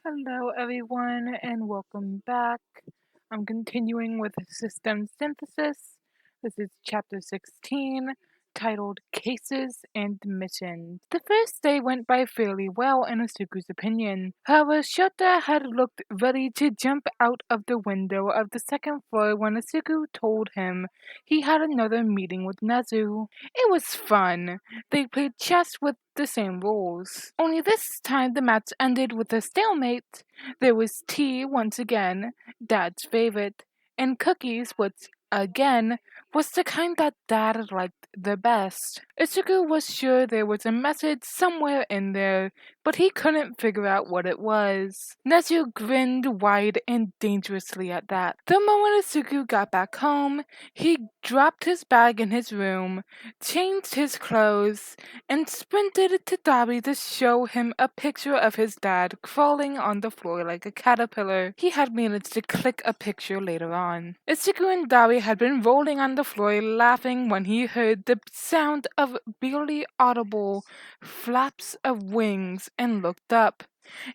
Hello, everyone, and welcome back. I'm continuing with System Synthesis. This is Chapter 16, titled Cases and Missions. The first day went by fairly well, in Asuku's opinion. However, Shota had looked ready to jump out of the window of the second floor when Asuku told him he had another meeting with Nezu. It was fun. They played chess with the same rules. Only this time the match ended with a stalemate. There was tea once again, Dad's favorite, and cookies, which, again, was the kind that Dad liked the best. Ichigo was sure there was a message somewhere in there, but he couldn't figure out what it was. Nezu grinned wide and dangerously at that. The moment Ichigo got back home, he dropped his bag in his room, changed his clothes, and sprinted to Dabi to show him a picture of his dad crawling on the floor like a caterpillar. He had managed to click a picture later on. Ichigo and Dabi had been rolling on the floor laughing when he heard the sound of barely audible flaps of wings and looked up.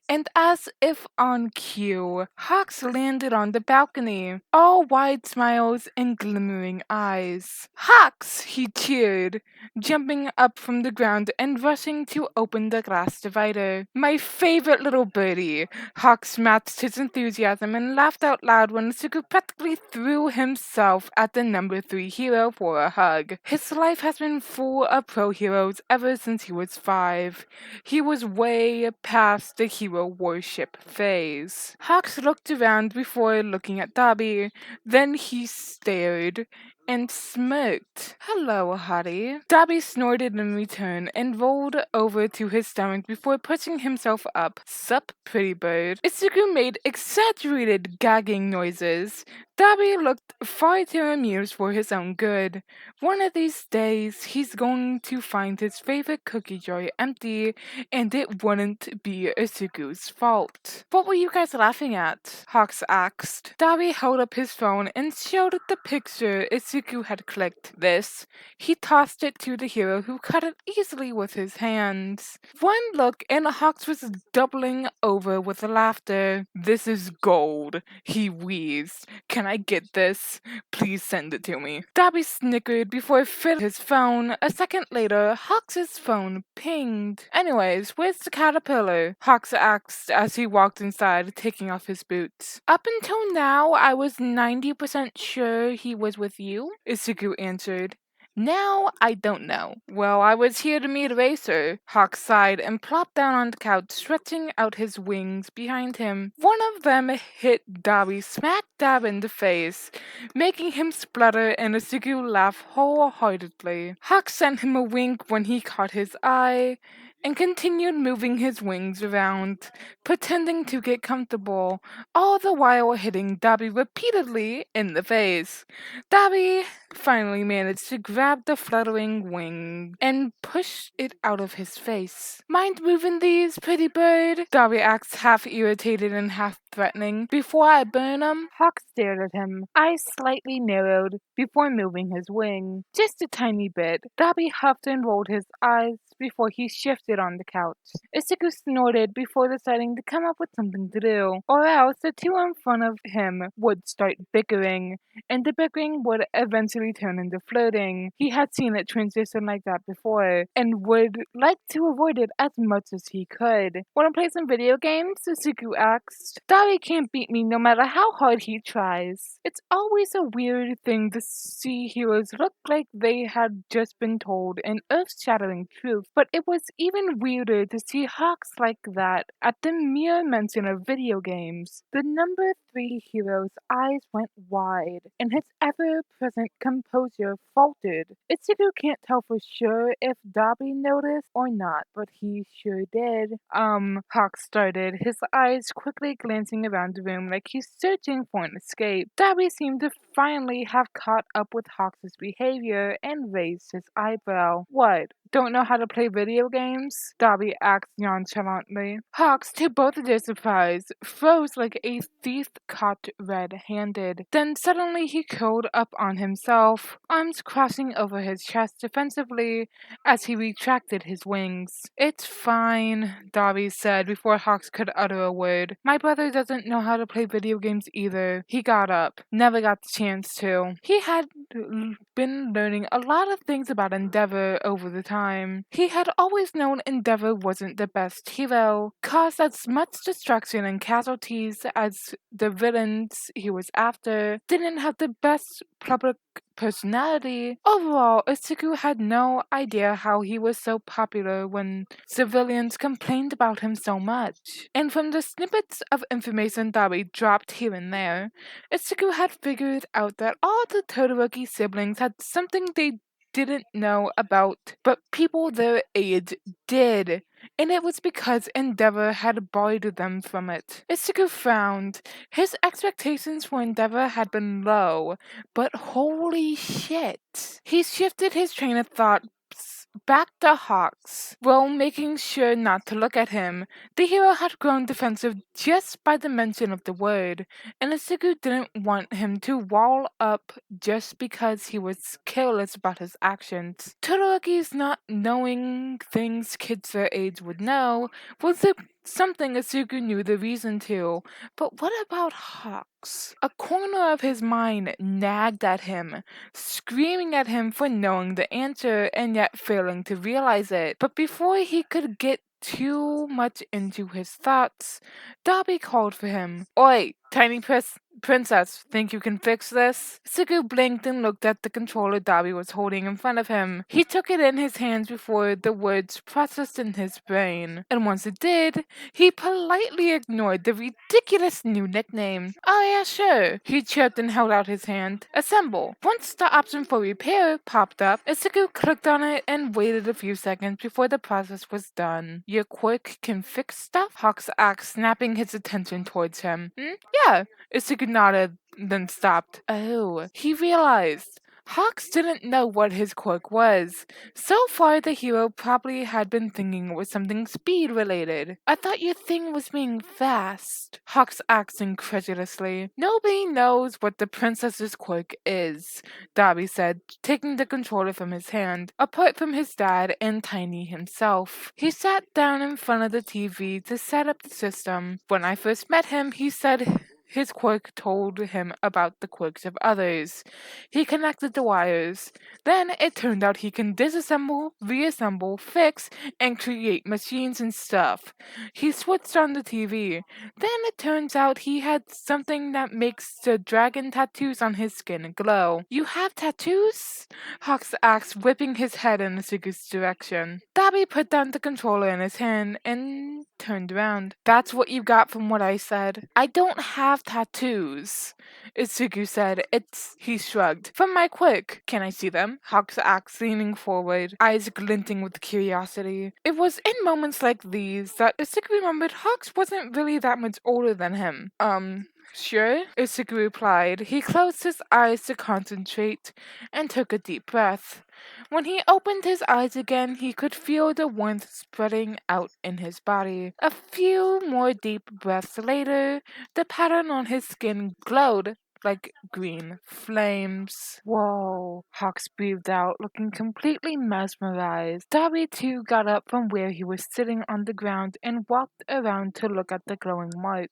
And as if on cue, Hawks landed on the balcony, all wide smiles and glimmering eyes. "Hawks!" he cheered, jumping up from the ground and rushing to open the glass divider. "My favorite little birdie!" Hawks matched his enthusiasm and laughed out loud when Suku practically threw himself at the number 3 hero for a hug. His life has been full of pro heroes ever since he was 5. He was way past the hero worship phase. Hawks looked around before looking at Dabi. Then he stared and smirked. "Hello, Hottie." Dabi snorted in return and rolled over to his stomach before pushing himself up. "Sup, pretty bird." Itsuku made exaggerated gagging noises. Dabi looked far too amused for his own good. One of these days, he's going to find his favorite cookie jar empty, and it wouldn't be Itsuku's fault. "What were you guys laughing at?" Hawks asked. Dabi held up his phone and showed the picture Itsuku had clicked. This, he tossed it to the hero, who cut it easily with his hands. One look and Hawks was doubling over with laughter. "This is gold," he wheezed. "Can I get this? Please send it to me." Dabi snickered before filling his phone. A second later, Hawks' phone pinged. "Anyways, where's the caterpillar?" Hawks asked as he walked inside, taking off his boots. "Up until now, I was 90% sure he was with you," Isuku answered. "Now, I don't know." "Well, I was here to meet Racer." Hawk sighed and plopped down on the couch, stretching out his wings behind him. One of them hit Dabi smack dab in the face, making him splutter and Isuku laugh wholeheartedly. Hawk sent him a wink when he caught his eye, and continued moving his wings around, pretending to get comfortable, all the while hitting Dabi repeatedly in the face. Dabi finally managed to grab the fluttering wing and push it out of his face. "Mind moving these, pretty bird?" Dabi asked, half irritated and half threatening. "Before I burn 'em?" Hawk stared at him, eyes slightly narrowed, before moving his wing. Just a tiny bit. Dabi huffed and rolled his eyes before he shifted on the couch. Isuku snorted before deciding to come up with something to do, or else the two in front of him would start bickering, and the bickering would eventually turn into flirting. He had seen it transition like that before, and would like to avoid it as much as he could. "Wanna play some video games?" Isuku asked. "Dabi can't beat me no matter how hard he tries." It's always a weird thing to see heroes look like they had just been told an earth-shattering truth, but it was even weirder to see Hawks like that at the mere mention of video games. The number 3 hero's eyes went wide, and his ever-present composure faltered. Itsuku can't tell for sure if Dabi noticed or not, but he sure did. Hawk started, his eyes quickly glancing around the room like he's searching for an escape. Dabi seemed to finally have caught up with Hawks' behavior and raised his eyebrow. "What? don't know how to play video games? Dobby asked nonchalantly. Hawks, to both of their surprise, froze like a thief caught red-handed. Then suddenly he curled up on himself, arms crossing over his chest defensively as he retracted his wings. It's fine, Dobby said before Hawks could utter a word. My brother doesn't know how to play video games either. He got up. Never got the chance to. He had been learning a lot of things about Endeavor over the time. He had always known Endeavor wasn't the best hero, caused as much destruction and casualties as the villains he was after, didn't have the best public personality. Overall, Isuku had no idea how he was so popular when civilians complained about him so much. And from the snippets of information Dabi dropped here and there, Isuku had figured out that all the Todoroki siblings had something they didn't know about, but people their age did. And it was because Endeavor had borrowed them from it. Isuku frowned. His expectations for Endeavor had been low, but holy shit. He shifted his train of thought back to Hawks, while making sure not to look at him. The hero had grown defensive just by the mention of the word, and Isuku didn't want him to wall up just because he was careless about his actions. Todoroki's not knowing things kids their age would know was something Isuku knew the reason to, but what about Hawks? A corner of his mind nagged at him, screaming at him for knowing the answer and yet failing to realize it. But before he could get too much into his thoughts, Dobby called for him. Oi, tiny princess, think you can fix this? Isuku blinked and looked at the controller Dobby was holding in front of him. He took it in his hands before the words processed in his brain. And once it did, he politely ignored the ridiculous new nickname. Oh yeah, sure. He chirped and held out his hand. Assemble. Once the option for repair popped up, Isuku clicked on it and waited a few seconds before the process was done. Your quirk can fix stuff? Hawks asked, snapping his attention towards him. Yeah. Isuku nodded, then stopped. Oh, he realized. Hawks didn't know what his quirk was. So far, the hero probably had been thinking it was something speed-related. I thought your thing was being fast, Hawks asked incredulously. Nobody knows what the princess's quirk is, Dobby said, taking the controller from his hand, apart from his dad and Tiny himself. He sat down in front of the TV to set up the system. When I first met him, he said his quirk told him about the quirks of others. He connected the wires. Then it turned out he can disassemble, reassemble, fix, and create machines and stuff. He switched on the TV. Then it turns out he had something that makes the dragon tattoos on his skin glow. You have tattoos? Hawks asked, whipping his head in Isuku's direction. Dobby put down the controller in his hand and turned around. That's what you got from what I said. I don't have tattoos, Isuku said. He shrugged. From my quirk. Can I see them? Hawks asked, leaning forward, eyes glinting with curiosity. It was in moments like these that Isuku remembered Hawks wasn't really that much older than him. Sure, Isuku replied. He closed his eyes to concentrate and took a deep breath. When he opened his eyes again, he could feel the warmth spreading out in his body. A few more deep breaths later, the pattern on his skin glowed like green flames. Whoa, Hawks breathed out, looking completely mesmerized. Dobby too got up from where he was sitting on the ground and walked around to look at the glowing marks.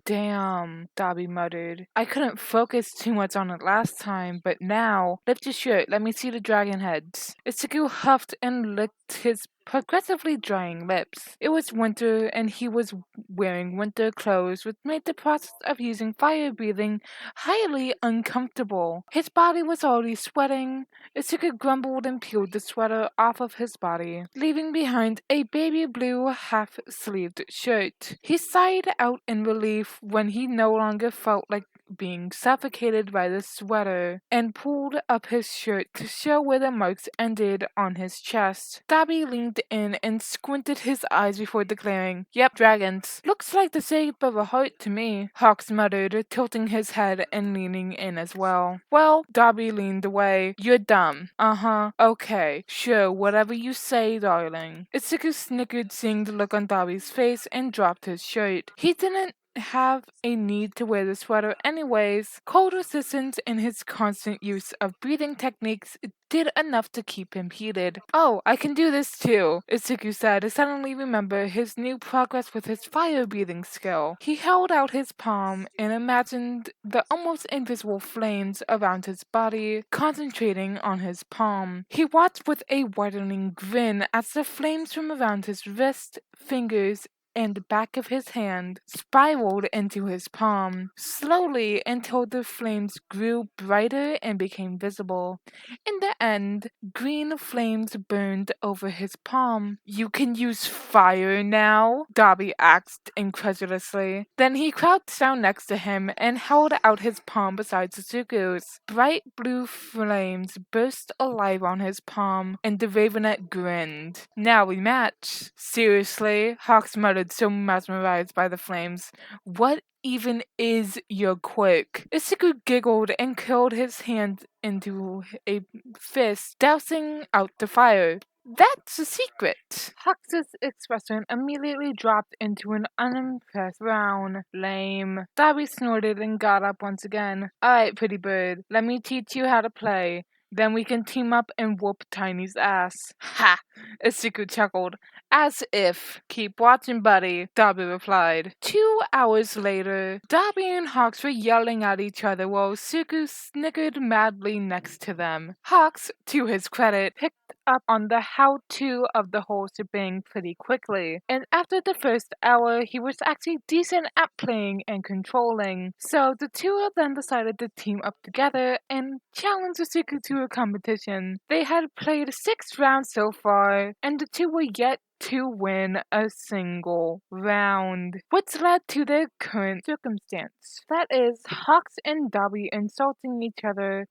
Damn, Dobby muttered. I couldn't focus too much on it last time, but now, lift your shirt, let me see the dragon heads. Isuku huffed and licked his progressively drying lips. It was winter and he was wearing winter clothes, which made the process of using fire breathing highly uncomfortable. His body was already sweating. Isuku grumbled and peeled the sweater off of his body, leaving behind a baby blue half-sleeved shirt. He sighed out in relief when he no longer felt like being suffocated by the sweater and pulled up his shirt to show where the marks ended on his chest. Dobby leaned in and squinted his eyes before declaring, "Yep, dragons. Looks like the shape of a heart to me," Hawks muttered, tilting his head and leaning in as well. "Well," Dobby leaned away, "you're dumb." "Uh-huh. Okay. Sure, whatever you say, darling." Itsuki snickered seeing the look on Dobby's face and dropped his shirt. He didn't have a need to wear the sweater anyways. Cold resistance and his constant use of breathing techniques did enough to keep him heated. "Oh, I can do this too," Itsuki said, suddenly remember his new progress with his fire breathing skill. He held out his palm and imagined the almost invisible flames around his body concentrating on his palm. He watched with a widening grin as the flames from around his wrist, fingers, and the back of his hand spiraled into his palm, slowly until the flames grew brighter and became visible. In the end, green flames burned over his palm. "You can use fire now?" Dobby asked incredulously. Then he crouched down next to him and held out his palm beside Suzuku's. Bright blue flames burst alive on his palm, and the Ravenet grinned. "Now we match." "Seriously?" Hawks muttered, so mesmerized by the flames. "What even is your quirk?" Isuku giggled and curled his hand into a fist, dousing out the fire. "That's a secret." Hux's expression immediately dropped into an unimpressed frown. "Lame." Dobby snorted and got up once again. "Alright, pretty bird, let me teach you how to play. Then we can team up and whoop Tiny's ass." "Ha!" Isuku chuckled. "As if. Keep watching, buddy," Dobby replied. 2 hours later, Dobby and Hawks were yelling at each other while Isuku snickered madly next to them. Hawks, to his credit, picked up on the how-to of the whole shebang pretty quickly, and after the first hour, he was actually decent at playing and controlling. So the two of them decided to team up together and challenge Isuku to a competition. They had played 6 rounds so far, and the two were yet to win a single round, which led to their current circumstance. That is, Hawks and Dobby insulting each other,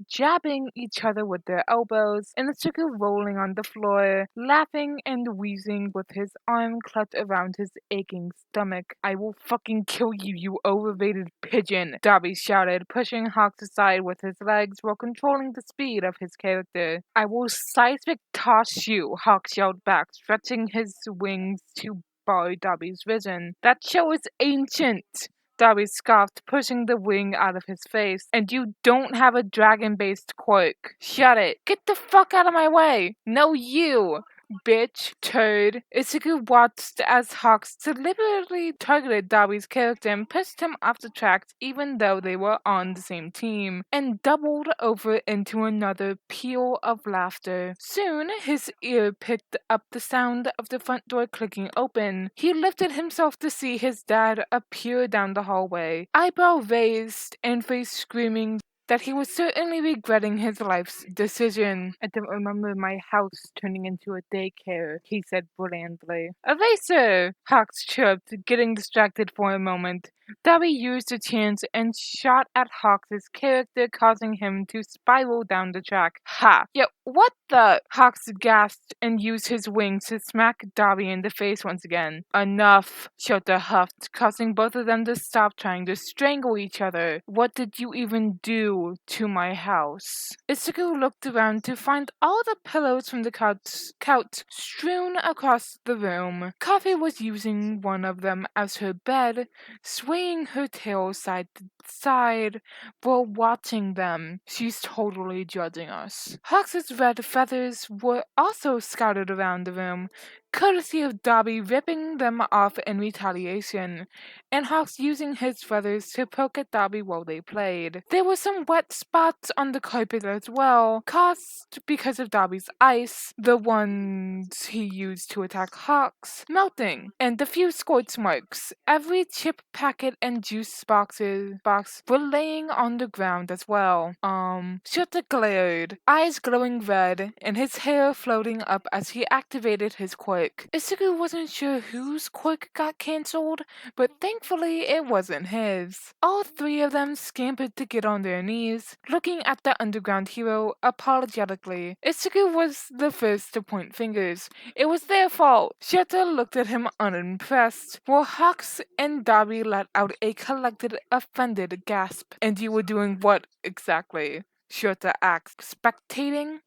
jabbing each other with their elbows, and Isuku rolling on the floor, laughing and wheezing with his arm clutched around his aching stomach. "I will fucking kill you, you overrated pigeon," Dobby shouted, pushing Hawks aside with his legs while controlling the speed of his character. "I will seismic toss you," Hawks yelled back, stretching his wings to bar Dobby's vision. "That show is ancient," Dobby scoffed, pushing the wing out of his face. "And you don't have a dragon-based quirk. Shut it. Get the fuck out of my way. No, you, bitch, turd." Isuku watched as Hawks deliberately targeted Dobby's character and pushed him off the tracks even though they were on the same team, and doubled over into another peal of laughter. Soon, his ear picked up the sound of the front door clicking open. He lifted himself to see his dad appear down the hallway, eyebrow raised and face screaming that he was certainly regretting his life's decision. "I don't remember my house turning into a daycare," he said blandly. "Eraser!" Hawks chirped, getting distracted for a moment. Dobby used the chance and shot at Hawks' character, causing him to spiral down the track. "Ha! Yeah, what the?" Hawks gasped and used his wings to smack Dobby in the face once again. "Enough," Shota huffed, causing both of them to stop trying to strangle each other. "What did you even do to my house?" Isuku looked around to find all the pillows from the couch strewn across the room. Coffee was using one of them as her bed, swaying her tail side to side while watching them. "She's totally judging us." Hawks' red feathers were also scattered around the room, courtesy of Dobby ripping them off in retaliation, and Hawks using his feathers to poke at Dobby while they played. There were some wet spots on the carpet as well, caused because of Dobby's ice, the ones he used to attack Hawks, melting, and a few scorch marks. Every chip packet and juice box were laying on the ground as well. Shota glared, eyes glowing red, and his hair floating up as he activated his quirk. quirk. Isuku wasn't sure whose quirk got cancelled, but thankfully it wasn't his. All three of them scampered to get on their knees, looking at the underground hero apologetically. Isuku was the first to point fingers. It was their fault. Shota looked at him unimpressed, while Hawks and Dabi let out a collected, offended gasp. And you were doing what exactly? Shota asked, spectating.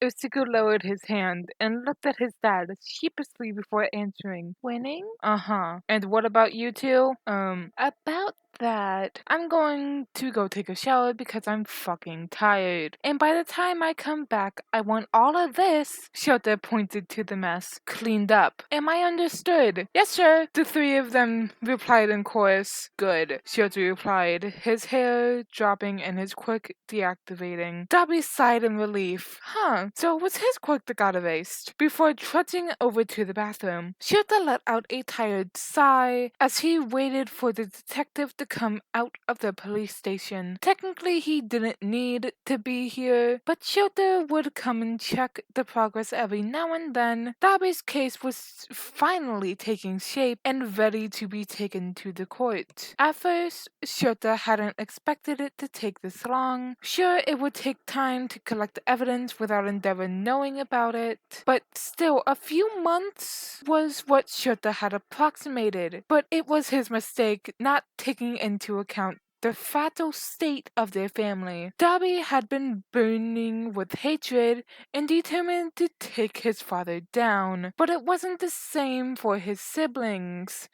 Isuku lowered his hand and looked at his dad sheepishly before answering. Winning? Uh-huh. And what about you two? About that, I'm going to go take a shower because I'm fucking tired. And by the time I come back, I want all of this, Shota pointed to the mess, cleaned up. Am I understood? Yes, sir, the three of them replied in chorus. Good, Shota replied, his hair dropping and his quirk deactivating. Dabi sighed in relief. Huh, so it was his quirk that got erased. Before trudging over to the bathroom, Shota let out a tired sigh as he waited for the detective to come out of the police station. Technically, he didn't need to be here, but Shota would come and check the progress every now and then. Dabi's case was finally taking shape and ready to be taken to the court. At first, Shota hadn't expected it to take this long. Sure, it would take time to collect evidence without Endeavor knowing about it, but still, a few months was what Shota had approximated. But it was his mistake not taking into account the fatal state of their family. Dabi had been burning with hatred and determined to take his father down, but it wasn't the same for his siblings.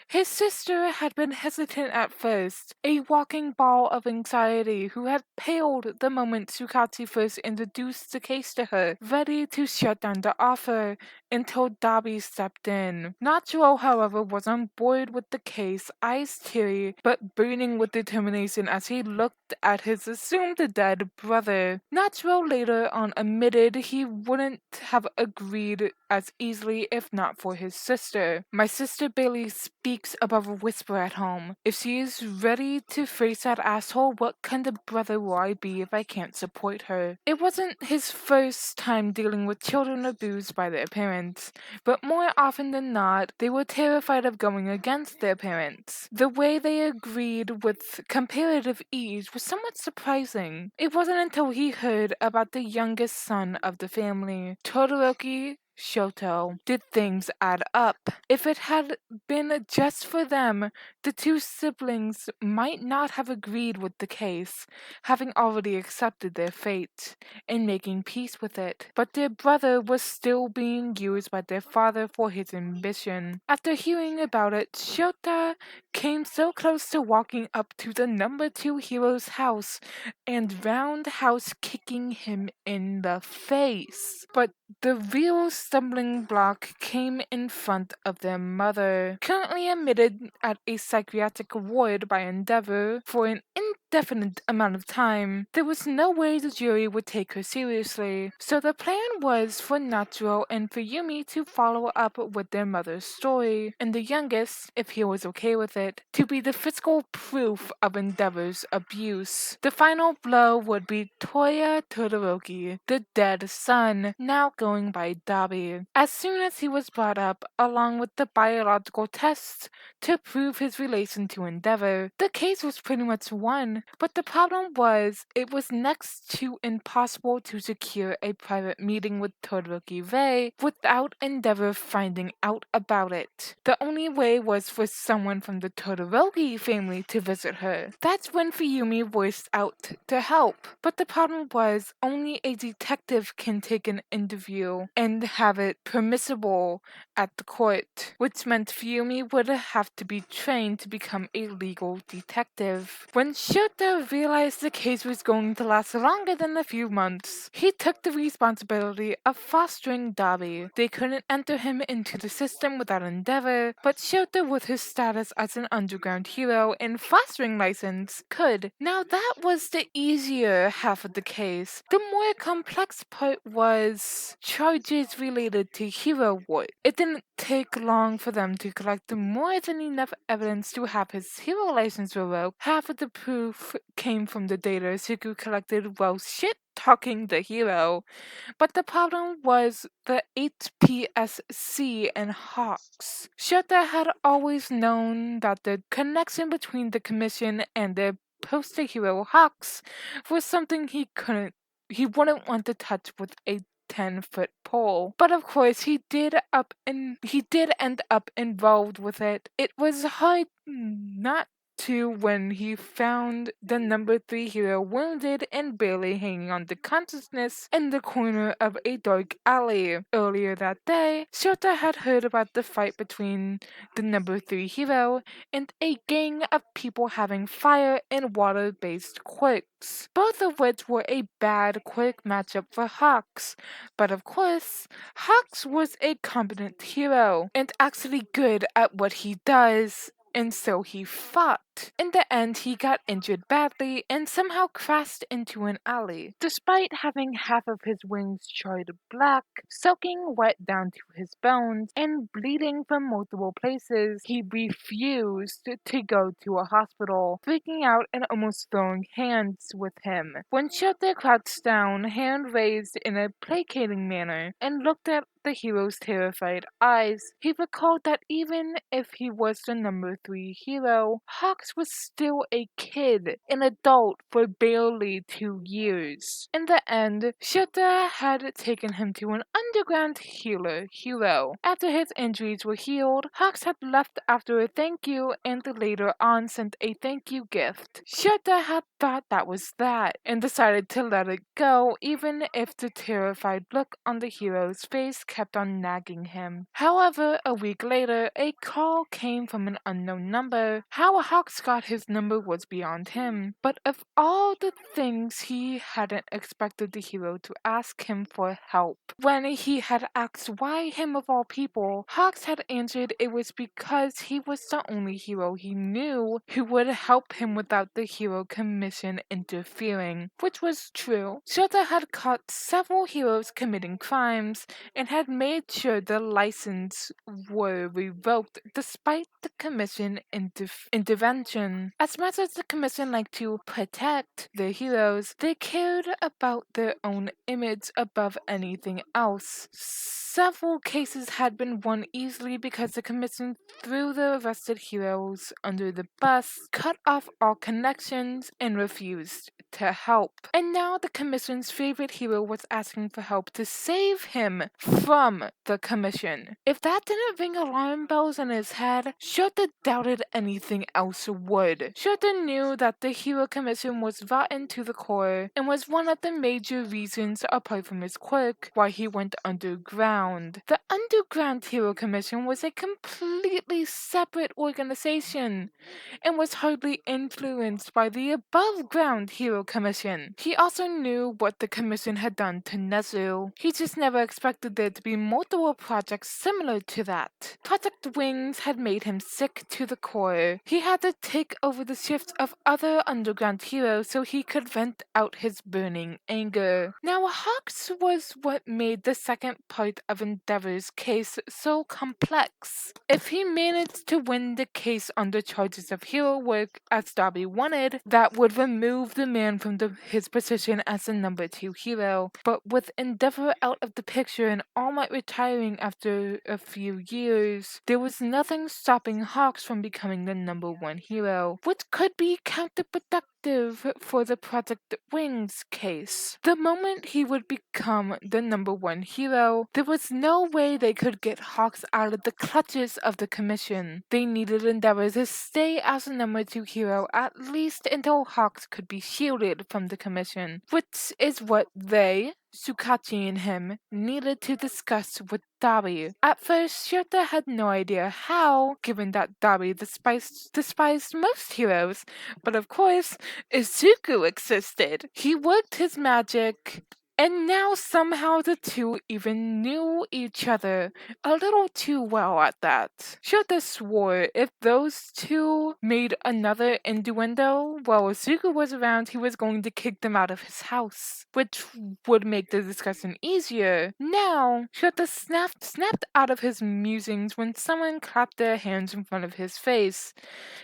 His sister had been hesitant at first, a walking ball of anxiety who had paled the moment Tsukatsu first introduced the case to her, ready to shut down the offer until Dabi stepped in. Natsuo, however, was on board with the case, eyes teary but burning with determination as he looked at his assumed dead brother. Natsuo later on admitted he wouldn't have agreed as easily if not for his sister. My sister barely speaks above a whisper at home. If she is ready to face that asshole, what kind of brother will I be if I can't support her? It wasn't his first time dealing with children abused by their parents, but more often than not, they were terrified of going against their parents. The way they agreed with comparative ease was somewhat surprising. It wasn't until he heard about the youngest son of the family, Todoroki Shoto, did things add up. If it had been just for them, the two siblings might not have agreed with the case, having already accepted their fate and making peace with it. But their brother was still being used by their father for his ambition. After hearing about it, Shota came so close to walking up to the number 2 hero's house and roundhouse kicking him in the face. But the real stumbling block came in front of their mother. Currently admitted at a psychiatric ward by Endeavor for an indefinite amount of time, there was no way the jury would take her seriously. So the plan was for Natsuo and for Yumi to follow up with their mother's story, and the youngest, if he was okay with it, to be the physical proof of Endeavor's abuse. The final blow would be Toya Todoroki, the dead son, now going by Dabi. As soon as he was brought up, along with the biological tests to prove his relation to Endeavor, the case was pretty much won. But the problem was, it was next to impossible to secure a private meeting with Todoroki Rei without Endeavor finding out about it. The only way was for someone from the Todoroki family to visit her. That's when Fuyumi voiced out to help. But the problem was, only a detective can take an interview and have it permissible at the court, which meant Fuyumi would have to be trained to become a legal detective. When Shota realized the case was going to last longer than a few months, he took the responsibility of fostering Dabi. They couldn't enter him into the system without Endeavor, but Shota, with his status as an underground hero and fostering license, could. Now that was the easier half of the case. The more complex part was charges related to hero work. It didn't take long for them to collect more than enough evidence to have his hero license revoked. Half of the proof came from the data Suku collected while shit talking the hero. But the problem was the HPSC and Hawks. Shota had always known that the connection between the Commission and the poster hero Hawks was something he wouldn't want to touch with a 10-foot pole. But of course he did end up involved with it. It was hard not to when he found the number 3 hero wounded and barely hanging on to consciousness in the corner of a dark alley. Earlier that day, Shota had heard about the fight between the number 3 hero and a gang of people having fire and water-based quirks, both of which were a bad quirk matchup for Hawks. But of course, Hawks was a competent hero and actually good at what he does, and so he fought. In the end, he got injured badly and somehow crashed into an alley. Despite having half of his wings charred black, soaking wet down to his bones, and bleeding from multiple places, he refused to go to a hospital, freaking out and almost throwing hands with him. When Shota crouched down, hand raised in a placating manner, and looked at the hero's terrified eyes, he recalled that even if he was the number 3 hero, Hawks was still a kid, an adult for barely 2 years. In the end, Shota had taken him to an underground healer hero. After his injuries were healed, Hawks had left after a thank you and later on sent a thank you gift. Shota had thought that was that, and decided to let it go even if the terrified look on the hero's face kept on nagging him. However, a week later, a call came from an unknown number. How Hawks got his number was beyond him, but of all the things he hadn't expected the hero to ask him for help. When he had asked why him of all people, Hawks had answered it was because he was the only hero he knew who would help him without the hero commission interfering, which was true. Shota had caught several heroes committing crimes and had made sure the license were revoked despite the commission intervention. As much as the commission liked to protect their heroes, they cared about their own image above anything else. Several cases had been won easily because the commission threw the arrested heroes under the bus, cut off all connections, and refused to help. And now the commission's favorite hero was asking for help to save him from the commission. If that didn't ring alarm bells in his head, Shota doubted anything else would. Shota knew that the hero commission was rotten to the core and was one of the major reasons, apart from his quirk, why he went underground. The underground hero commission was a completely separate organization and was hardly influenced by the above-ground hero commission. He also knew what the commission had done to Nezu. He just never expected there to be multiple projects similar to that. Project Wings had made him sick to the core. He had to take over the shifts of other underground heroes so he could vent out his burning anger. Now, Hawks was what made the second part of Endeavor's case so complex. If he managed to win the case under charges of hero work, as Darby wanted, that would remove the man from his position as the number 2 hero. But with Endeavor out of the picture and All Might retiring after a few years, there was nothing stopping Hawks from becoming the number 1 hero, which could be counterproductive for the Project Wings case. The moment he would become the number 1 hero, there was no way they could get Hawks out of the clutches of the commission. They needed Endeavor to stay as the number 2 hero at least until Hawks could be shielded from the commission, which is what they, Tsukachi and him, needed to discuss with Dabi. At first, Shota had no idea how, given that Dabi despised most heroes, but of course, Izuku existed. He worked his magic And now somehow the two even knew each other a little too well at that. Shota swore if those two made another innuendo while Asuka was around, he was going to kick them out of his house, which would make the discussion easier. Now, Shota snapped out of his musings when someone clapped their hands in front of his face.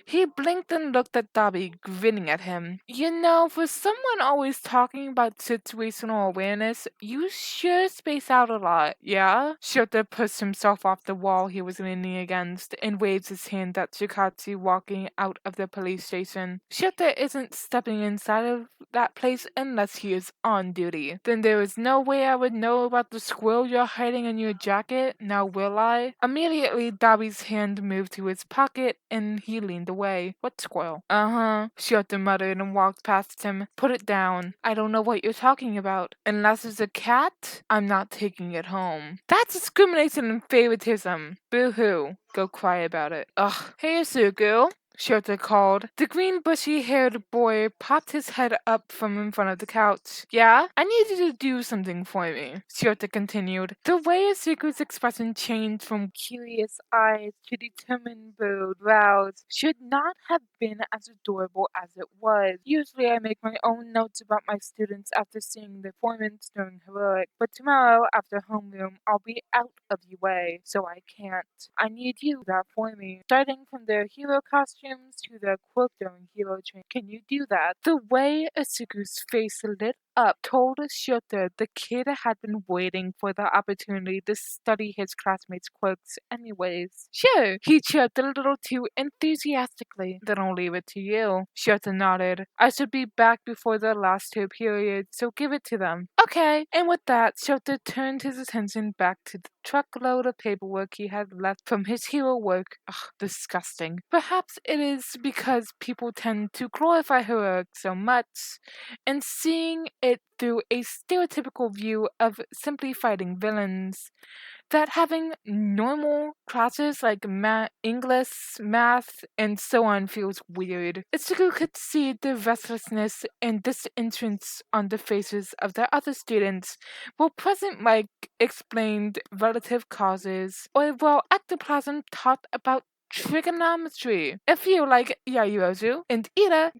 He blinked and looked at Dobby, grinning at him. You know, for someone always talking about situational awareness, you sure space out a lot, yeah? Shota pushed himself off the wall he was leaning against and waved his hand at Chikatsu walking out of the police station. Shota isn't stepping inside of that place unless he is on duty. Then there is no way I would know about the squirrel you're hiding in your jacket, now will I? Immediately, Dobby's hand moved to his pocket and he leaned away. What squirrel? Uh-huh, Shota muttered and walked past him. Put it down. I don't know what you're talking about. Unless it's a cat, I'm not taking it home. That's discrimination and favoritism. Boo-hoo. Go cry about it. Ugh. Hey, Asuku. Shota called. The green bushy-haired boy popped his head up from in front of the couch. Yeah? I need you to do something for me, Shota continued. The way Asuku's expression changed from curious eyes to determined brows should not have been as adorable as it was. Usually I make my own notes about my students after seeing their performance during heroic, but tomorrow after homeroom I'll be out of the way, so I can't. I need you to do that for me. Starting from their hero costumes to their quirk during hero training. Can you do that? The way Asuku's face lit up told Shota the kid had been waiting for the opportunity to study his classmates' quirks anyways. Sure, he chirped a little too enthusiastically. Then I'll leave it to you. Shota nodded. I should be back before the last two periods, so give it to them. Okay. And with that, Shota turned his attention back to the truckload of paperwork he had left from his hero work. Ugh, disgusting. Perhaps it is because people tend to glorify heroic so much, and seeing it through a stereotypical view of simply fighting villains, that having normal classes like English, math, and so on feels weird. Itsuku could see the restlessness and disinterest on the faces of the other students, while Present Mike explained relative causes, or while ectoplasm taught about trigonometry. A few like Yayuozu and Ida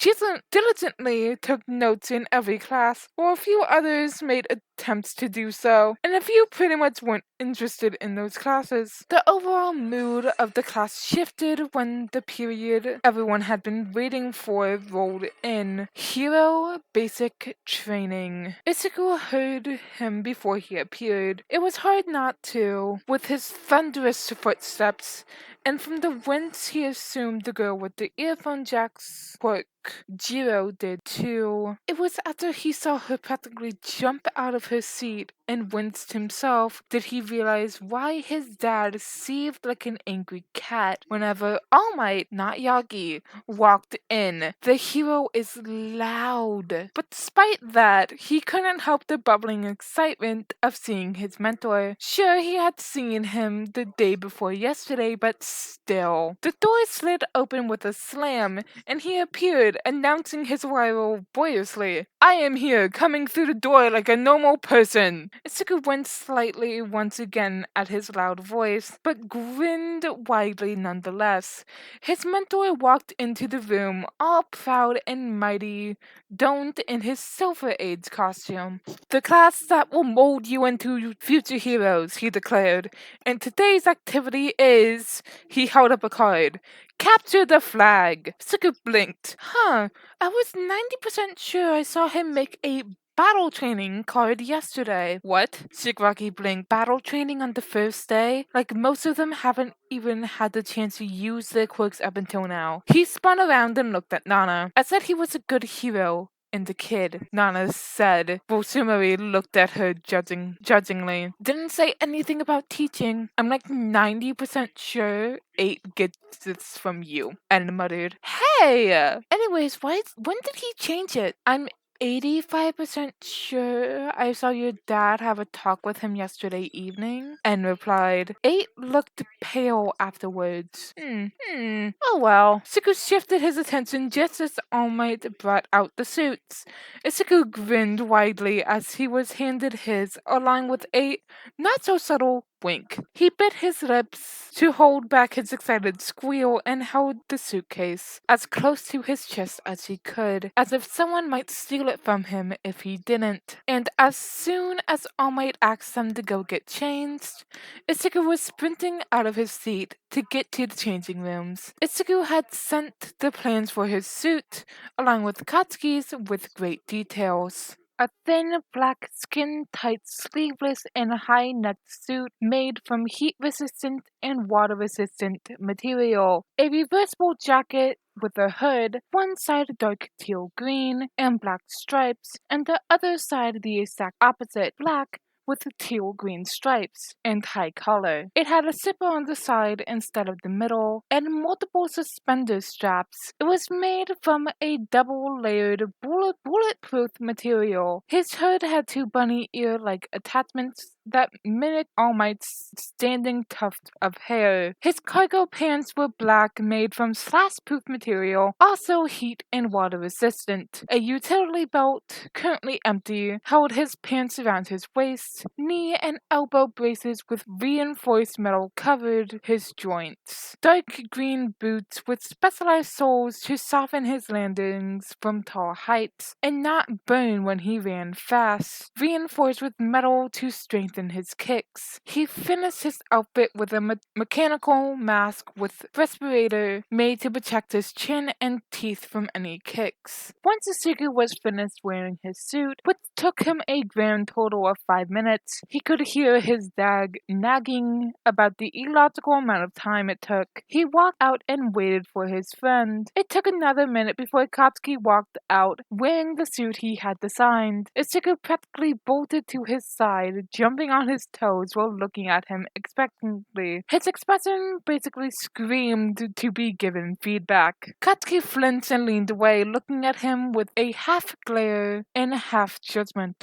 diligently took notes in every class, while a few others made attempts to do so, and a few pretty much weren't interested in those classes. The overall mood of the class shifted when the period everyone had been waiting for rolled in. Hero Basic Training. Itsuku heard him before he appeared. It was hard not to, with his thunderous footsteps, and from the whence he assumed the girl with the earphone jacks quirk. Jiro did too. It was after he saw her practically jump out of her seat and winced himself did he realize why his dad seethed like an angry cat whenever All Might, not Yagi, walked in. The hero is loud. But despite that, he couldn't help the bubbling excitement of seeing his mentor. Sure, he had seen him the day before yesterday, but still. The door slid open with a slam, and he appeared, announcing his arrival boyishly. I am here, coming through the door like a normal person. Itsuku winced slightly once again at his loud voice, but grinned widely nonetheless. His mentor walked into the room, all proud and mighty, donned in his Silver Age costume. The class that will mold you into future heroes, he declared. And today's activity is... He held up a card. Capture the flag. Suku blinked. Huh, I was 90% sure I saw him make a battle training card yesterday. What? Shigaraki blinked. Battle training on the first day? Like most of them haven't even had the chance to use their quirks up until now. He spun around and looked at Nana. I said he was a good hero. And the kid, Nana said. Bosumari looked at her judgingly. Didn't say anything about teaching. I'm like 90% sure 8 gets this from you. And muttered, Hey! Anyways, when did he change it? I'm 85% sure I saw your dad have a talk with him yesterday evening, and replied. 8 looked pale afterwards. Oh well. Siku shifted his attention just as All Might brought out the suits. Isiku grinned widely as he was handed his, along with a not-so-subtle wink. He bit his lips to hold back his excited squeal and held the suitcase as close to his chest as he could, as if someone might steal it from him if he didn't. And as soon as All Might asked them to go get changed, Isiku was sprinting out of his seat to get to the changing rooms. Isiku had sent the plans for his suit, along with Katsuki's, with great details. A thin, black, skin-tight, sleeveless, and high-neck suit made from heat-resistant and water-resistant material. A reversible jacket with a hood, one side dark teal green and black stripes, and the other side the exact opposite, black with teal green stripes and high collar. It had a zipper on the side instead of the middle, and multiple suspender straps. It was made from a double-layered bulletproof material. His hood had 2 bunny ear-like attachments that mimicked All Might's standing tuft of hair. His cargo pants were black, made from slash-proof material, also heat and water resistant. A utility belt, currently empty, held his pants around his waist. Knee and elbow braces with reinforced metal covered his joints. Dark green boots with specialized soles to soften his landings from tall heights and not burn when he ran fast. Reinforced with metal to strengthen his kicks. He finished his outfit with a mechanical mask with respirator made to protect his chin and teeth from any kicks. Once Isugu was finished wearing his suit, which took him a grand total of 5 minutes, he could hear his dad nagging about the illogical amount of time it took. He walked out and waited for his friend. It took another minute before Katsuki walked out, wearing the suit he had designed. Isugu practically bolted to his side, jumping on his toes while looking at him expectantly. His expression basically screamed to be given feedback. Katsuki flinched and leaned away, looking at him with a half glare and half judgment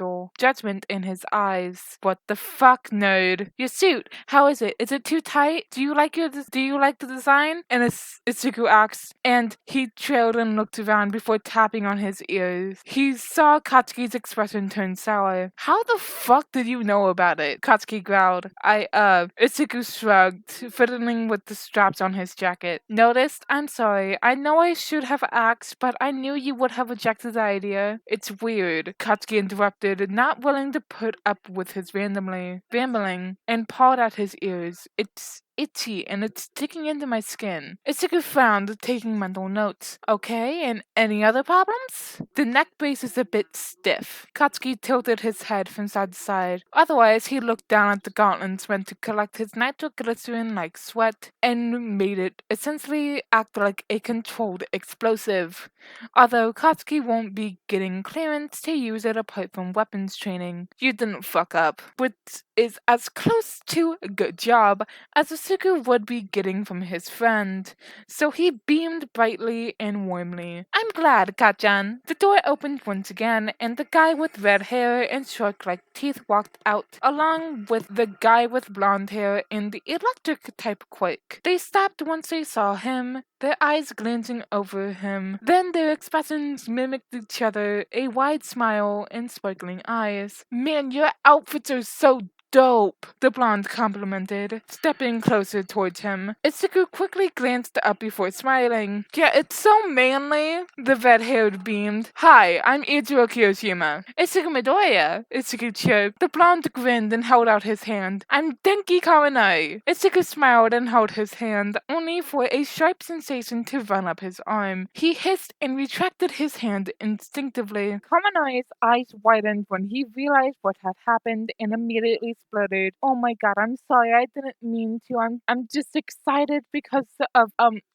in his eyes. What the fuck, nerd? Your suit, how is it? Is it too tight? Do you like the design? And Isugu asked, and he trailed and looked around before tapping on his ears. He saw Katsuki's expression turn sour. How the fuck did you know about it? Katsuki growled. Isugu shrugged, fiddling with the straps on his jacket. Noticed? I'm sorry. I know I should have asked, but I knew you would have rejected the idea. It's weird, Katsuki interrupted, not willing to put up with his rambling, and pawed at his ears. It's itchy and it's sticking into my skin. Isugu frowned, taking mental notes. Okay, and any other problems? The neck brace is a bit stiff. Katsuki tilted his head from side to side. Otherwise, he looked down at the gauntlets went to collect his nitroglycerin like sweat and made it essentially act like a controlled explosive. Although Katsuki won't be getting clearance to use it apart from weapons training. You didn't fuck up, which is as close to a good job as Isugu would be getting from his friend, so he beamed brightly and warmly. I'm glad, Katjan. The door opened once again, and the guy with red hair and shark-like teeth walked out, along with the guy with blonde hair and the electric-type quirk. They stopped once they saw him, their eyes glancing over him. Then their expressions mimicked each other, a wide smile and sparkling eyes. Man, your outfits are so dope, the blonde complimented, stepping closer towards him. Isugu quickly glanced up before smiling. Yeah, it's so manly, the red-haired beamed. Hi, I'm Ichiro Kiyoshima. Isugu Midoriya, Isugu chirped. The blonde grinned and held out his hand. I'm Denki Kawanai. Isugu smiled and held his hand, only for a sharp sensation to run up his arm. He hissed and retracted his hand instinctively. Kawanai's eyes widened when he realized what had happened and immediately spluttered. Oh my god, I'm sorry, I didn't mean to. I'm just excited because of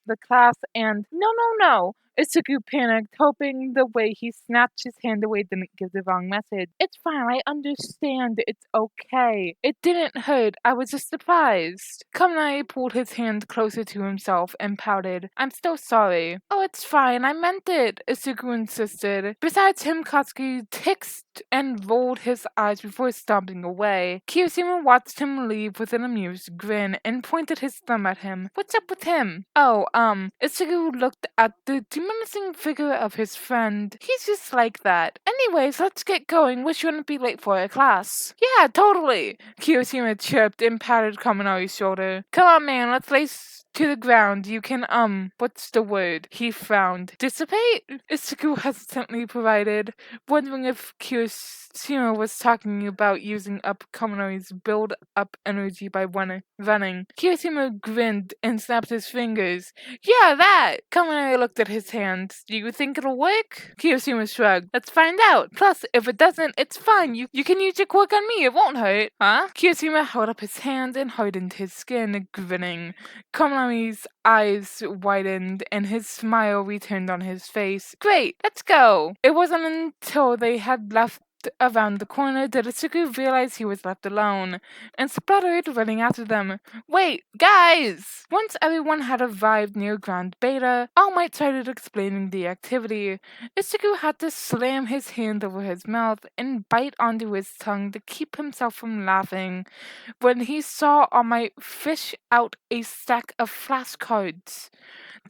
the class and no. Isuku panicked, hoping the way he snatched his hand away didn't give the wrong message. It's fine, I understand. It's okay. It didn't hurt. I was just surprised. Kaminari pulled his hand closer to himself and pouted. I'm so sorry. Oh, it's fine. I meant it, Isuku insisted. Besides him, Katsuki ticked and rolled his eyes before stomping away. Kirishima watched him leave with an amused grin and pointed his thumb at him. What's up with him? Oh, Isugu looked at the diminishing figure of his friend. He's just like that. Anyways, let's get going. We shouldn't be late for our class. Yeah, totally. Kirishima chirped and patted Kaminari's shoulder. Come on, man, let's race to the ground. You can, what's the word? He frowned. Dissipate? Isugu hesitantly provided, wondering if Kirishima was talking about using up Kaminari's build-up energy by running. Kirishima grinned and snapped his fingers. Yeah, that! Kaminari looked at his hands. Do you think it'll work? Kirishima shrugged. Let's find out. Plus, if it doesn't, it's fine. You can use your quirk on me. It won't hurt. Huh? Kirishima held up his hand and hardened his skin, grinning. Kaminari's eyes widened and his smile returned on his face. Great, let's go! It wasn't until they had left around the corner did Isuku realize he was left alone, and spluttered, running after them. Wait, guys! Once everyone had arrived near Grand Beta, All Might started explaining the activity. Isuku had to slam his hand over his mouth and bite onto his tongue to keep himself from laughing when he saw All Might fish out a stack of flashcards.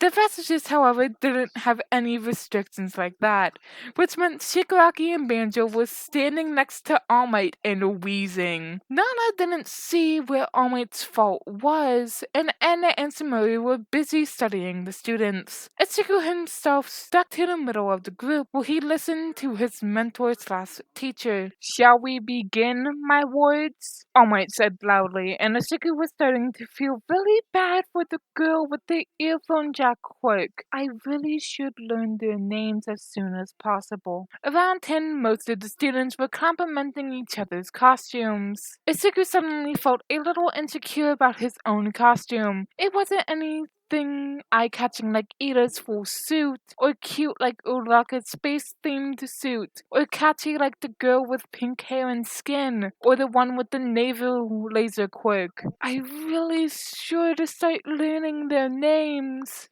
The passages, however, didn't have any restrictions like that, which meant Shigaraki and Banjo were standing next to All Might and wheezing. Nana didn't see where All Might's fault was, and Anna and Samori were busy studying the students. Ichigo himself stuck to the middle of the group while he listened to his mentor/teacher. Shall we begin, my wards? All Might said loudly, and Ichigo was starting to feel really bad for the girl with the earphone jack quirk. I really should learn their names as soon as possible. Around 10, most of the students were complimenting each other's costumes. Isuku suddenly felt a little insecure about his own costume. It wasn't anything eye-catching like Ida's full suit, or cute like Uraka's space-themed suit, or catchy like the girl with pink hair and skin, or the one with the naval laser quirk. I really should start learning their names.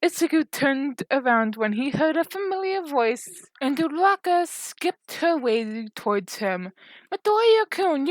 Isuku turned around when he heard a familiar voice, and Uraka skipped her way towards him. Midoriya-kun,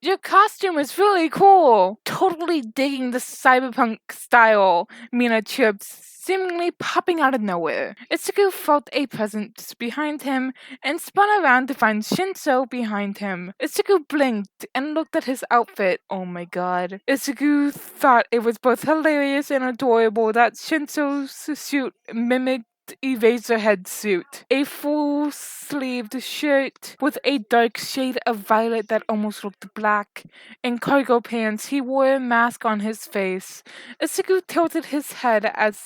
your costume is really cool! Totally digging the cyberpunk style, Mina chirped, seemingly popping out of nowhere. Isuku felt a presence behind him and spun around to find Shinso behind him. Isuku blinked and looked at his outfit. Oh my god. Isuku thought it was both hilarious and adorable that Shinso's suit mimicked Eraserhead suit. A full-sleeved shirt with a dark shade of violet that almost looked black, and cargo pants. He wore a mask on his face. Isuku tilted his head as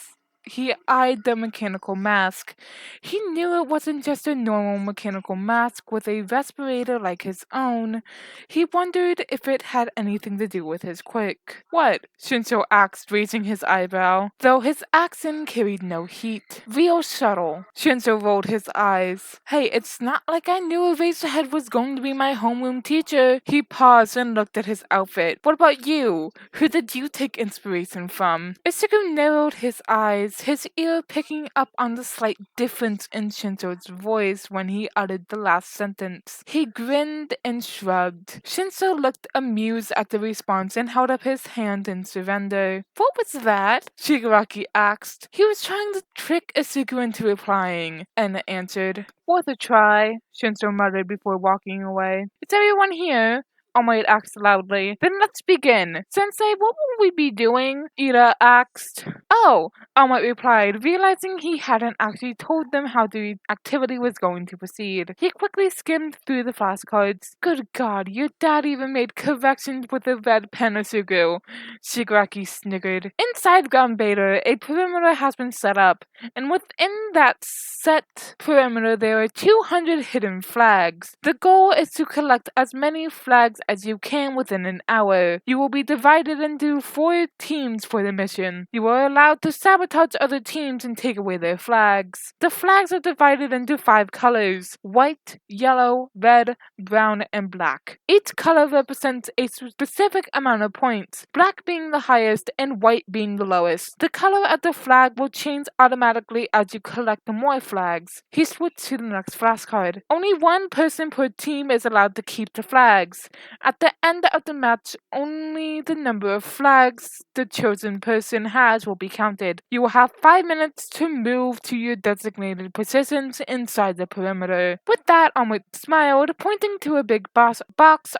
he eyed the mechanical mask. He knew it wasn't just a normal mechanical mask with a respirator like his own. He wondered if it had anything to do with his quirk. What? Shinso asked, raising his eyebrow, though his accent carried no heat. Real subtle. Shinso rolled his eyes. Hey, it's not like I knew Eraserhead was going to be my homeroom teacher. He paused and looked at his outfit. What about you? Who did you take inspiration from? Isuku narrowed his eyes, his ear picking up on the slight difference in Shinso's voice when he uttered the last sentence. He grinned and shrugged. Shinso looked amused at the response and held up his hand in surrender. What was that? Shigaraki asked. He was trying to trick Isuku into replying, Anna answered. Worth a try, Shinso muttered before walking away. Is everyone here? All Might asked loudly. Then let's begin. Sensei, what will we be doing? Ida asked. Oh, All Might replied, realizing he hadn't actually told them how the activity was going to proceed. He quickly skimmed through the flashcards. Good God, your dad even made corrections with a red pen, Isugu. Shigaraki sniggered. Inside Ground Beta, a perimeter has been set up, and within that set perimeter there are 200 hidden flags. The goal is to collect as many flags as you can within an hour. You will be divided into 4 teams for the mission. You are allowed to sabotage other teams and take away their flags. The flags are divided into 5 colors: white, yellow, red, brown, and black. Each color represents a specific amount of points, black being the highest and white being the lowest. The color of the flag will change automatically as you collect more flags. He switched to the next flashcard. Only 1 person per team is allowed to keep the flags. At the end of the match, only the number of flags the chosen person has will be counted. You will have 5 minutes to move to your designated positions inside the perimeter. With that, Ahmed smiled, pointing to a big box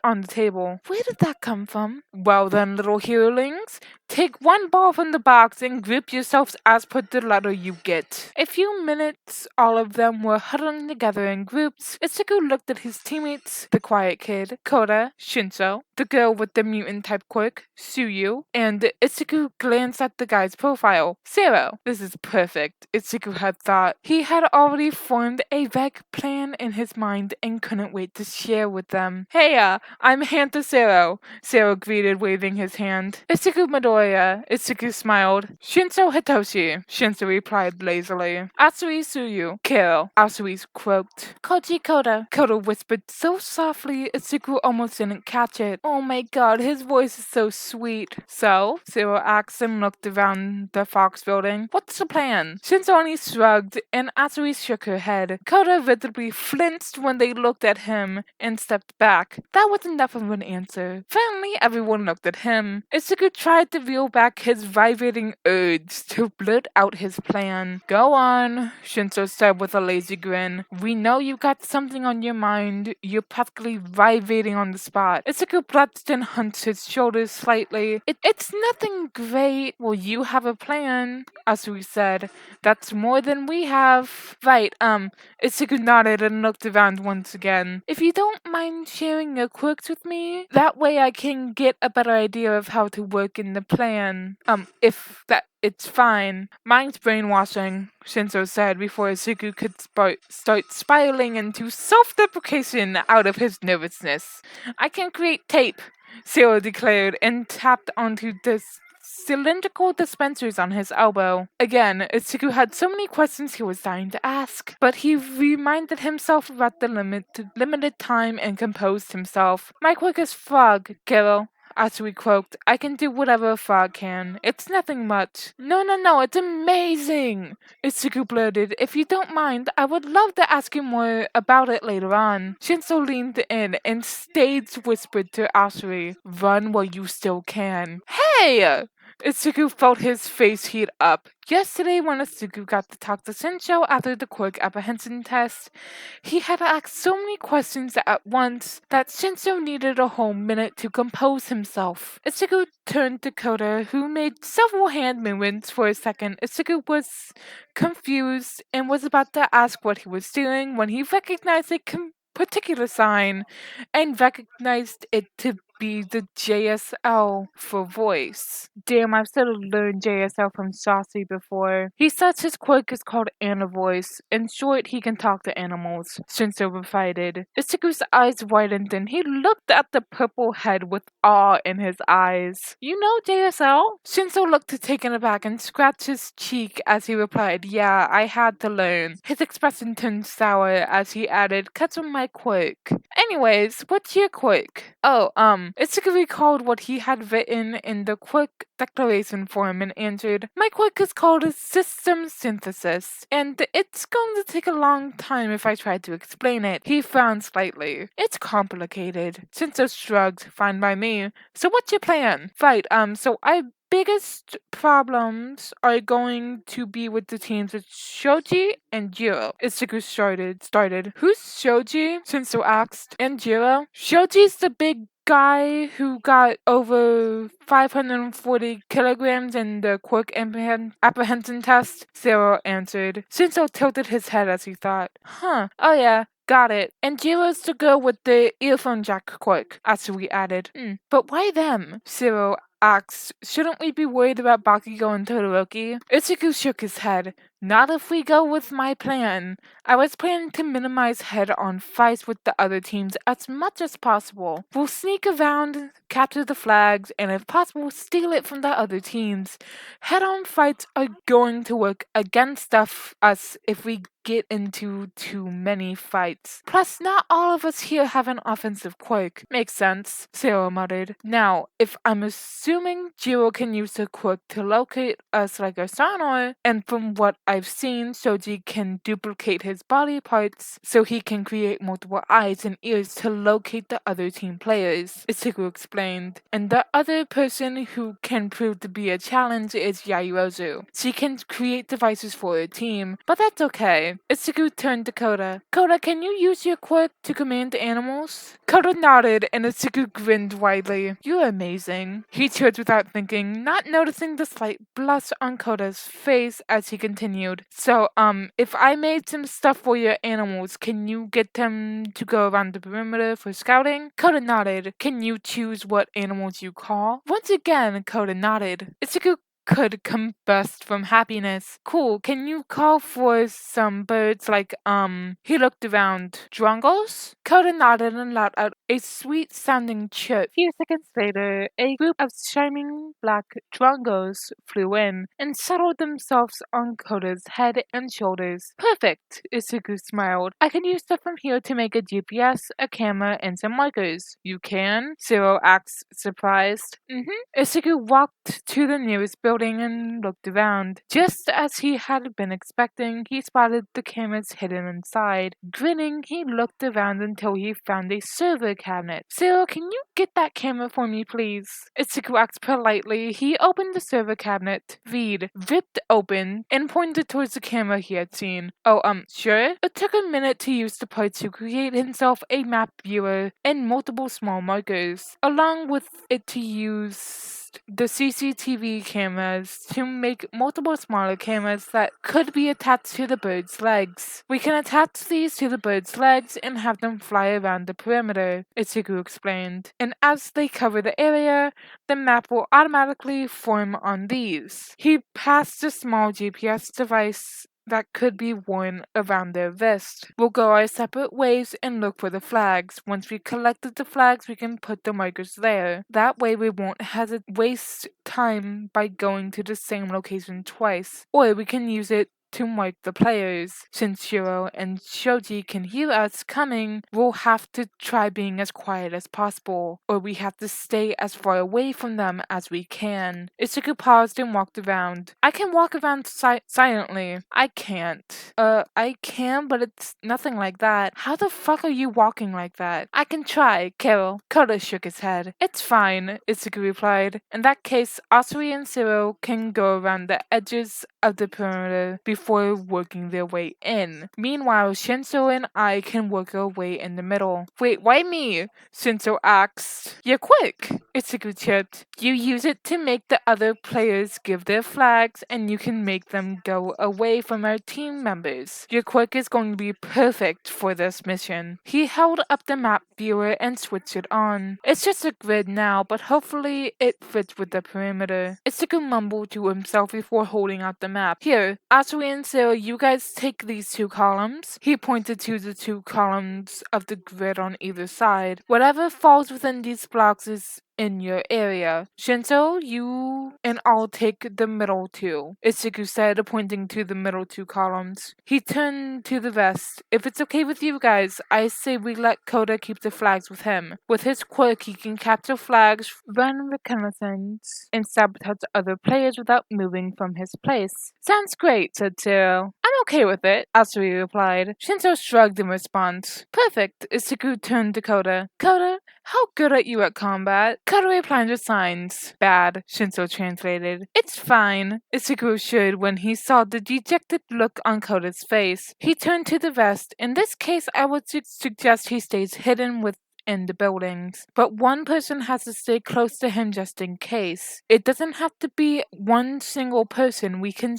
on the table. Where did that come from? Well then, little herolings, take 1 ball from the box and group yourselves as per the letter you get. A few minutes, all of them were huddling together in groups. Ichigo looked at his teammates: the quiet kid, Koda, Shinso, the girl with the mutant type quirk, Suyu, and Ichigo glanced at the guy's profile. Zero. This is perfect, Ichigo had thought. He had already formed a vague plan in his mind and couldn't wait to share with them. Hey, I'm Hanta Zero, Zero greeted, waving his hand. Ichigo Midoriya, Ichigo smiled. Shinso Hitoshi, Shinso replied lazily. Asui Suyu, Kero, Asui croaked. Koji Koda, Koda whispered so softly Ichigo almost didn't catch it. Oh my god, his voice is so sweet. So, Zero asked and looked around the Fox building. What's the plan? Shinso only shrugged and Asui shook her head. Koda visibly flinched when they looked at him and stepped back. That was enough of an answer. Finally, everyone looked at him. Ichigo tried to reel back his vibrating urge to blurt out his plan. Go on, Shinso said with a lazy grin. We know you got something on your mind. You're practically vibrating on the spot. Ichigo blushed and hunched his shoulders slightly. It's nothing great. Well, you have a plan, Asui said. That's more than we have. Right, Ichigo nodded and looked around once again. If you don't mind sharing your quirks with me, that way I can get a better idea of how to work in the plan. It's fine. Mine's brainwashing, Shinso said before Ichigo could start spiraling into self-deprecation out of his nervousness. I can create tape, Zero declared and tapped onto the cylindrical dispensers on his elbow. Again, Ichigo had so many questions he was dying to ask, but he reminded himself about the limited time and composed himself. My quirk is frog, Kero, Asui croaked. I can do whatever a frog can. It's nothing much. No, it's amazing! Ichigo blurted. If you don't mind, I would love to ask you more about it later on. Shinso leaned in and stage whispered to Asui, Run while you still can. Hey! Ichigo felt his face heat up. Yesterday, when Ichigo got to talk to Shinso after the quirk apprehension test, he had asked so many questions at once that Shinso needed a whole minute to compose himself. Ichigo turned to Koda, who made several hand movements for a second. Ichigo was confused and was about to ask what he was doing when he recognized a particular sign and recognized it to be the JSL for voice. Damn, I've still learned JSL from Saucy before. He says his quirk is called Anavoice. In short, he can talk to animals, Shinso replied. Ichigo's eyes widened and he looked at the purple head with awe in his eyes. You know JSL? Shinso looked taken aback and scratched his cheek as he replied, Yeah, I had to learn. His expression turned sour as he added, Cuts on my quirk. Anyways, what's your quirk? Ichigo recalled what he had written in the quirk declaration form and answered, My quirk is called System Synthesis, and it's going to take a long time if I try to explain it. He frowned slightly. It's complicated. Shinso shrugged, Fine by me. So what's your plan? Right, so our biggest problems are going to be with the teams of Shoji and Jiro. Ichigo started. Who's Shoji? Shinso asked. And Jiro? Shoji's the big guy who got over 540 kilograms in the quirk apprehension test, Zero answered. Shinso tilted his head as he thought. Oh yeah, got it. And Jiro's the girl with the earphone jack quirk, Asui added. But why them? Zero asked, Shouldn't we be worried about Bakugo and Todoroki? Ichigo shook his head. Not if we go with my plan. I was planning to minimize head-on fights with the other teams as much as possible. We'll sneak around, capture the flags, and if possible, steal it from the other teams. Head-on fights are going to work against us if we get into too many fights. Plus, not all of us here have an offensive quirk. Makes sense, Sarah muttered. Now, if I'm assuming Jiro can use the quirk to locate us like a sonar, and from what I've seen, Shoji can duplicate his body parts so he can create multiple eyes and ears to locate the other team players, Ichigo explained. And the other person who can prove to be a challenge is Yairozu. She can create devices for her team, but that's okay. Ichigo turned to Koda. Koda, can you use your quirk to command animals? Koda nodded and Ichigo grinned widely. You're amazing. He cheered without thinking, not noticing the slight blush on Koda's face as he continued. So, if I made some stuff for your animals, can you get them to go around the perimeter for scouting? Koda nodded. Can you choose what animals you call? Once again, Koda nodded. Ichigo could combust from happiness. Cool, can you call for some birds like, he looked around. Drongos? Koda nodded and let out a sweet-sounding chirp. A few seconds later, a group of shining black drongos flew in and settled themselves on Koda's head and shoulders. Perfect, Ichigo smiled. I can use stuff from here to make a GPS, a camera, and some markers. You can? Zero asked, surprised. Ichigo walked to the nearest building and looked around. Just as he had been expecting, he spotted the cameras hidden inside. Grinning, he looked around until he found a server cabinet. Zero, can you get that camera for me, please? Ichigo asked politely. He opened the server cabinet, ripped open, and pointed towards the camera he had seen. Oh, sure? It took a minute to use the parts to create himself a map viewer and multiple small markers, along with it to use the CCTV cameras to make multiple smaller cameras that could be attached to the bird's legs. We can attach these to the bird's legs and have them fly around the perimeter, Ichigo explained. And as they cover the area, the map will automatically form on these. He passed a small GPS device that could be worn around their vest. We'll go our separate ways and look for the flags. Once we collected the flags, we can put the markers there. That way we won't have to waste time by going to the same location twice. Or we can use it to mark the players. Since Shiro and Shoji can hear us coming, we'll have to try being as quiet as possible, or we have to stay as far away from them as we can. Ichigo paused and walked around. I can walk around silently. I can't. I can, but it's nothing like that. How the fuck are you walking like that? I can try, Carol. Koda shook his head. It's fine, Ichigo replied. In that case, Asui and Zero can go around the edges of the perimeter before working their way in. Meanwhile, Shinso and I can work our way in the middle. Wait, why me? Shinso asked. You're quick, Ichigo chirped. You use it to make the other players give their flags, and you can make them go away from our team members. Your quirk is going to be perfect for this mission. He held up the map viewer and switched it on. It's just a grid now, but hopefully it fits with the perimeter. Ichigo mumbled to himself before holding out the map. Here, Asui and Zero, you guys take these two columns. He pointed to the two columns of the grid on either side. Whatever falls within these blocks is in your area. Shinso, you and I'll take the middle two, Ichigo said, pointing to the middle two columns. He turned to the rest. If it's okay with you guys, I say we let Koda keep the flags with him. With his quirk, he can capture flags, run reconnaissance, and sabotage other players without moving from his place. Sounds great, said Zero. I'm okay with it, Asui replied. Shinso shrugged in response. Perfect, Ichigo turned to Koda. Koda, how good are you at combat? Koda replied with signs. Bad, Shinso translated. It's fine, Ichigo assured when he saw the dejected look on Koda's face. He turned to the rest. In this case, I would suggest he stays hidden in the buildings, but one person has to stay close to him just in case. It doesn't have to be one single person. We can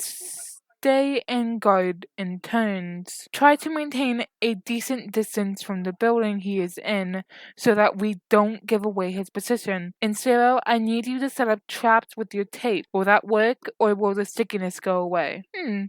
stay and guard in turns. Try to maintain a decent distance from the building he is in so that we don't give away his position. And Zero, I need you to set up traps with your tape. Will that work, or will the stickiness go away?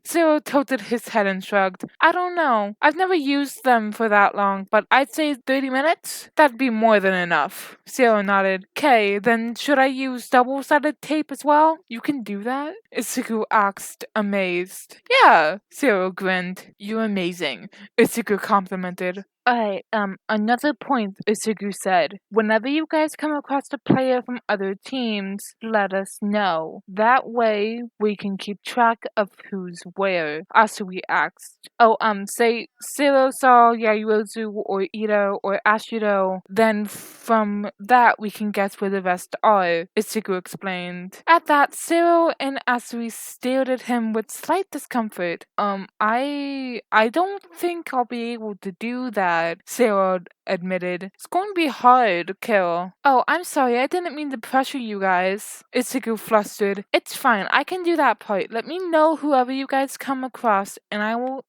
Zero tilted his head and shrugged. I don't know. I've never used them for that long, but I'd say 30 minutes? That'd be more than enough. Zero nodded. Okay, then should I use double-sided tape as well? You can do that? Isuku asked, amazed. Yeah, Zero grinned. You're amazing, Isuku complimented. Alright, another point, Isugu said. Whenever you guys come across a player from other teams, let us know. That way, we can keep track of who's where. Asui asked. Oh, say Zero saw Yayuozu or Ito or Ashiro, then from that we can guess where the rest are, Isugu explained. At that, Zero and Asui stared at him with slight discomfort. I don't think I'll be able to do that, Zero admitted. It's going to be hard, Carol. Oh, I'm sorry, I didn't mean to pressure you guys. Itsuku flustered. It's fine, I can do that part. Let me know whoever you guys come across, and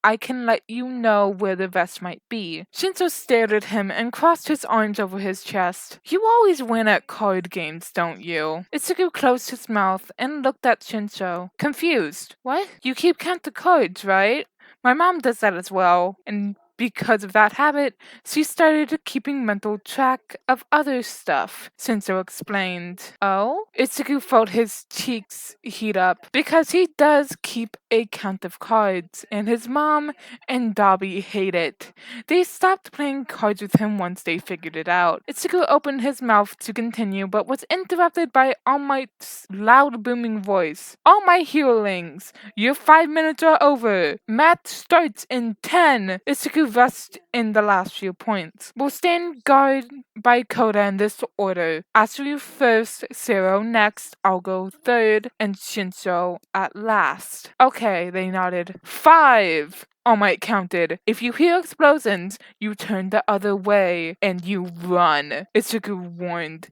I can let you know where the rest might be. Shinzo stared at him and crossed his arms over his chest. You always win at card games, don't you? Itsuku closed his mouth and looked at Shinzo, confused. What? You keep count the cards, right? My mom does that as well, and because of that habit, she started keeping mental track of other stuff, Shinzo explained. Oh? Itsuku felt his cheeks heat up, because he does keep a count of cards, and his mom and Dobby hate it. They stopped playing cards with him once they figured it out. Itsuku opened his mouth to continue, but was interrupted by All Might's loud booming voice. All my healings, your 5 minutes are over. Match starts in 10. Itsuku rushed in the last few points. We'll stand guard by Koda in this order. Asui first, Zero next, I'll go third, and Shinzo at last. Okay, they nodded. 5! All Might counted. If you hear explosions, you turn the other way and you run. Itsuku warned.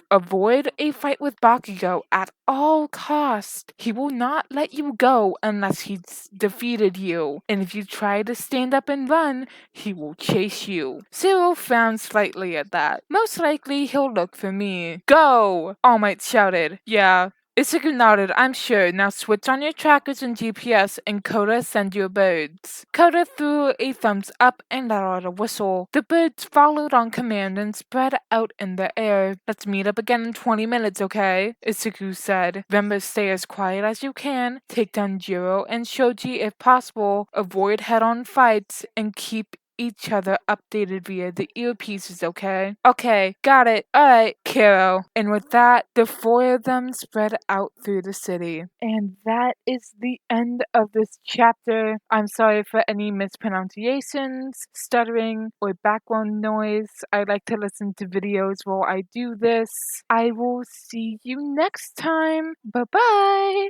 Avoid a fight with Bakugo at all costs. He will not let you go unless he's defeated you. And if you try to stand up and run, he will chase you. Zero frowned slightly at that. Most likely he'll look for me. Go! All Might shouted. Yeah. Isuku nodded, I'm sure. Now switch on your trackers and GPS and Koda send your birds. Koda threw a thumbs up and let out a whistle. The birds followed on command and spread out in the air. Let's meet up again in 20 minutes, okay? Isuku said. Remember, stay as quiet as you can, take down Jiro and Shoji if possible, avoid head-on fights, and keep each other updated via the earpieces, okay? Okay, got it. Alright, Kiro. And with that, the four of them spread out through the city. And that is the end of this chapter. I'm sorry for any mispronunciations, stuttering, or background noise. I like to listen to videos while I do this. I will see you next time. Bye-bye!